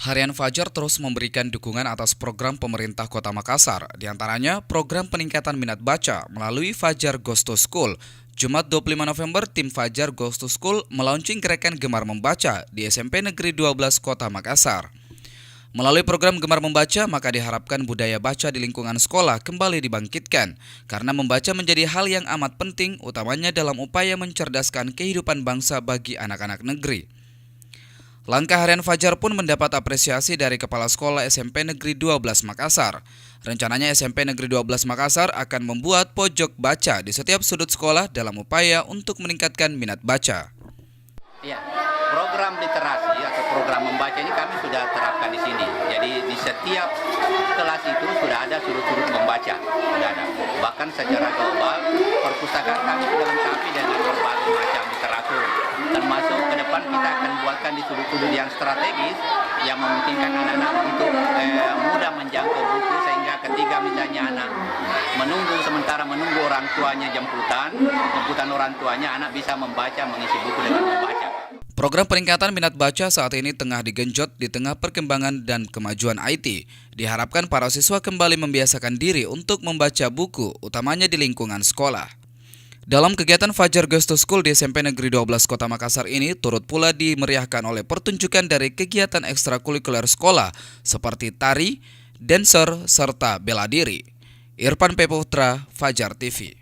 Harian Fajar terus memberikan dukungan atas program pemerintah Kota Makassar, diantaranya program peningkatan minat baca melalui Fajar Goes to School. Jumat 25 November, tim Fajar Goes to School melaunching gerakan Gemar Membaca di SMP Negeri 12 Kota Makassar. Melalui program Gemar Membaca, maka diharapkan budaya baca di lingkungan sekolah kembali dibangkitkan, karena membaca menjadi hal yang amat penting, utamanya dalam upaya mencerdaskan kehidupan bangsa bagi anak-anak negeri. Langkah Harian Fajar pun mendapat apresiasi dari Kepala Sekolah SMP Negeri 12 Makassar. Rencananya SMP Negeri 12 Makassar akan membuat pojok baca di setiap sudut sekolah dalam upaya untuk meningkatkan minat baca. Ya, program literasi atau program membaca ini kami sudah terapkan di sini. Jadi di setiap kelas itu sudah ada sudut-sudut membaca, sudah ada. Bahkan secara global, perpustakaan kami sudah lengkapi dengan berbagai macam literatur. Termasuk ke depan kita akan buatkan di sudut-sudut yang strategis yang memungkinkan anak-anak untuk mudah menjangkau buku, sehingga ketika misalnya anak sementara menunggu orang tuanya jemputan orang tuanya, anak bisa membaca, mengisi buku dengan membaca. Program peningkatan minat baca saat ini tengah digenjot di tengah perkembangan dan kemajuan IT. Diharapkan para siswa kembali membiasakan diri untuk membaca buku, utamanya di lingkungan sekolah. Dalam kegiatan Fajar Goes to School di SMP Negeri 12 Kota Makassar ini turut pula dimeriahkan oleh pertunjukan dari kegiatan ekstrakurikuler sekolah seperti tari, dancer, serta bela diri. Irfan P. Putra, Fajar TV.